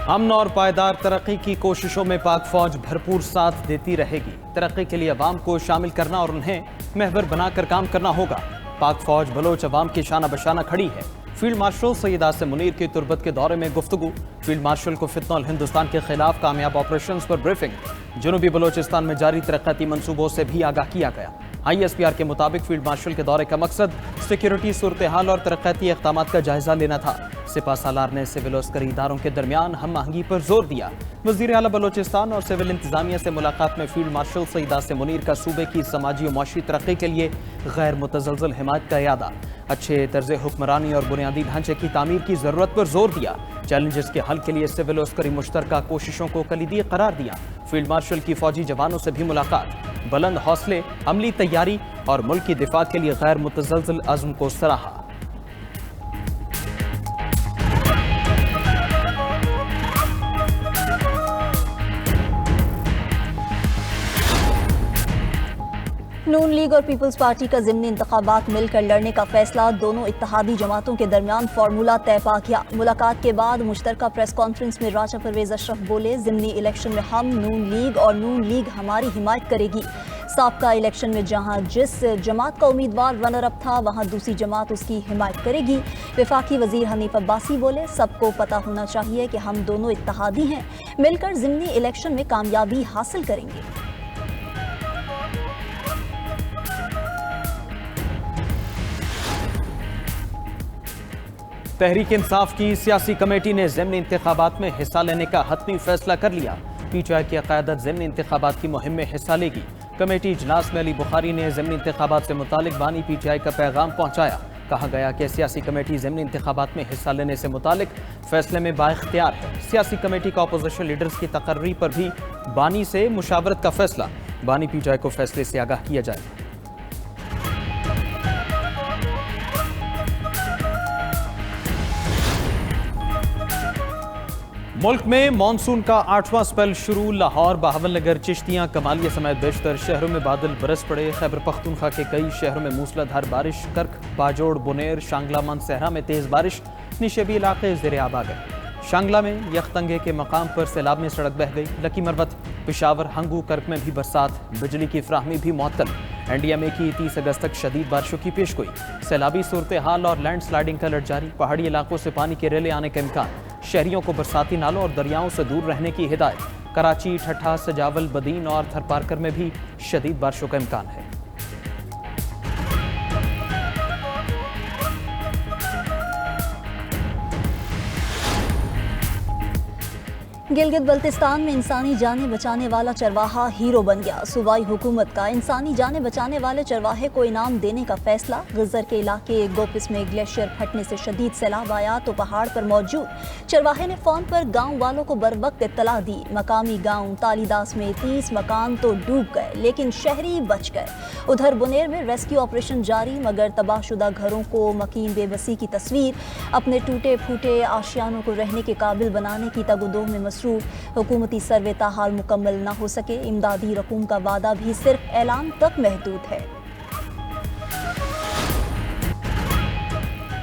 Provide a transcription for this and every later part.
امن اور پائیدار ترقی کی کوششوں میں پاک فوج بھرپور ساتھ دیتی رہے گی۔ ترقی کے لیے عوام کو شامل کرنا اور انہیں محور بنا کر کام کرنا ہوگا۔ پاک فوج بلوچ عوام کی شانہ بشانہ کھڑی ہے۔ فیلڈ مارشل سید عاصم منیر کی تربت کے دورے میں گفتگو۔ فیلڈ مارشل کو فتنہ الہندوستان کے خلاف کامیاب آپریشنز پر بریفنگ۔ جنوبی بلوچستان میں جاری ترقیاتی منصوبوں سے بھی آگاہ کیا گیا۔ آئی ایس پی آر کے مطابق فیلڈ مارشل کے دورے کا مقصد سیکیورٹی صورتحال اور ترقیاتی اقدامات کا جائزہ لینا تھا۔ سپہ سالار نے سول عسکری اداروں کے درمیان ہم آہنگی پر زور دیا۔ وزیر اعلیٰ بلوچستان اور سول انتظامیہ سے ملاقات میں فیلڈ مارشل سید عاصم منیر کا صوبے کی سماجی و معاشی ترقی کے لیے غیر متزلزل حمایت کا اعادہ۔ اچھے طرز حکمرانی اور بنیادی ڈھانچے کی تعمیر کی ضرورت پر زور دیا۔ چیلنجز کے حل کے لیے سول عسکری مشترکہ کوششوں کو کلیدی قرار دیا۔ فیلڈ مارشل کی فوجی جوانوں سے بھی ملاقات۔ بلند حوصلے، عملی تیاری اور ملک کی دفاع کے لیے غیر متزلزل عزم کو سراہا۔ نون لیگ اور پیپلز پارٹی کا ضمنی انتخابات مل کر لڑنے کا فیصلہ دونوں اتحادی جماعتوں کے درمیان فارمولہ طے پا گیا۔ ملاقات کے بعد مشترکہ پریس کانفرنس میں راجہ پرویز اشرف بولے، ضمنی الیکشن میں ہم نون لیگ اور نون لیگ ہماری حمایت کرے گی۔ سابقہ الیکشن میں جہاں جس جماعت کا امیدوار رنر اپ تھا وہاں دوسری جماعت اس کی حمایت کرے گی۔ وفاقی وزیر حنیف عباسی بولے، سب کو پتہ ہونا چاہیے کہ ہم دونوں اتحادی ہیں، مل کر ضمنی الیکشن میں کامیابی حاصل کریں گے۔ تحریک انصاف کی سیاسی کمیٹی نے ضمنی انتخابات میں حصہ لینے کا حتمی فیصلہ کر لیا۔ پی ٹی آئی کی قیادت ضمنی انتخابات کی مہم میں حصہ لے گی۔ کمیٹی اجلاس میں علی بخاری نے ضمنی انتخابات سے متعلق بانی پی ٹی آئی کا پیغام پہنچایا۔ کہا گیا کہ سیاسی کمیٹی ضمنی انتخابات میں حصہ لینے سے متعلق فیصلے میں بااختیار ہے۔ سیاسی کمیٹی کا اپوزیشن لیڈرز کی تقرری پر بھی بانی سے مشاورت کا فیصلہ۔ بانی پی ٹی آئی کو فیصلے سے آگاہ کیا جائے گا۔ ملک میں مانسون کا 8واں سپیل شروع۔ لاہور، بہاول نگر، چشتیاں، کمالیہ سمیت بیشتر شہروں میں بادل برس پڑے۔ خیبر پختونخوا کے کئی شہروں میں موسلا دھار بارش۔ کرک، باجوڑ، بنیر، شانگلہ، مانسہرہ میں تیز بارش۔ نشیبی علاقے زیر آب آ گئے۔ شانگلہ میں یختنگے کے مقام پر سیلاب میں سڑک بہہ گئی۔ لکی مروت، پشاور، ہنگو، کرک میں بھی برسات۔ بجلی کی فراہمی بھی معطل۔ این ڈی ایم اے کی 30 اگست تک شدید بارشوں کی پیشگوئی۔ سیلابی صورتحال اور لینڈ سلائیڈنگ کا الرٹ جاری۔ پہاڑی علاقوں سے پانی کے ریلے آنے کا امکان۔ شہریوں کو برساتی نالوں اور دریاؤں سے دور رہنے کی ہدایت۔ کراچی، ٹھٹھہ، سجاول، بدین اور تھر پارکر میں بھی شدید بارشوں کا امکان ہے۔ گلگت بلتستان میں انسانی جانیں بچانے والا چرواہا ہیرو بن گیا۔ صوبائی حکومت کا انسانی جانیں بچانے والے چرواہے کو انعام دینے کا فیصلہ۔ غزر کے علاقے گوپس میں گلیشیئر پھٹنے سے شدید سیلاب آیا تو پہاڑ پر موجود چرواہے نے فون پر گاؤں والوں کو بروقت اطلاع دی۔ مقامی گاؤں تالی داس میں 30 مکان تو ڈوب گئے لیکن شہری بچ گئے۔ ادھر بنیر میں ریسکیو آپریشن جاری مگر تباہ شدہ گھروں کو مکین بے بسی کی تصویر۔ اپنے ٹوٹے پھوٹے آشیانوں کو رہنے کے قابل بنانے کی تگ و دو میں مصروف۔ حکومتی سروے تاحال مکمل نہ ہو سکے۔ امدادی رقوم کا وعدہ بھی صرف اعلان تک محدود ہے۔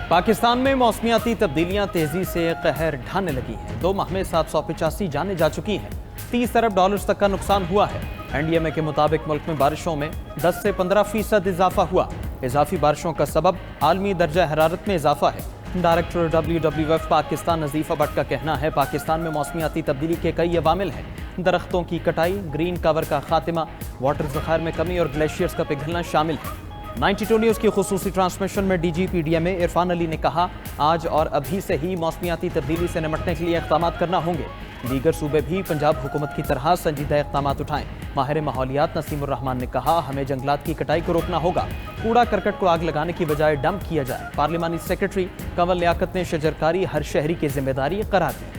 پاکستان میں موسمیاتی تبدیلیاں تیزی سے قہر ڈھانے لگی ہیں۔ 2 ماہ میں 785 جانیں جا چکی ہیں۔ 30 ارب ڈالرز تک کا نقصان ہوا ہے۔ این ڈی ایم اے کے مطابق ملک میں بارشوں میں 10 سے 15% اضافہ ہوا۔ اضافی بارشوں کا سبب عالمی درجہ حرارت میں اضافہ ہے۔ ڈائریکٹر WWF پاکستان نظیفہ بٹ کا کہنا ہے پاکستان میں موسمیاتی تبدیلی کے کئی عوامل ہیں۔ درختوں کی کٹائی، گرین کور کا خاتمہ، واٹر ذخائر میں کمی اور گلیشیئرز کا پگھلنا شامل ہے۔ 92 نیوز کی خصوصی ٹرانسمیشن میں D G P D M A Irfan Ali نے کہا، آج اور ابھی سے ہی موسمیاتی تبدیلی سے نمٹنے کے لیے اقدامات کرنا ہوں گے۔ دیگر صوبے بھی پنجاب حکومت کی طرح سنجیدہ اقدامات اٹھائیں۔ ماہر ماحولیات نسیم الرحمان نے کہا، ہمیں جنگلات کی کٹائی کو روکنا ہوگا۔ کوڑا کرکٹ کو آگ لگانے کی بجائے ڈمپ کیا جائے۔ پارلیمانی سیکرٹری کنول لیاقت نے شجرکاری ہر شہری کی ذمہ داری قرار دی۔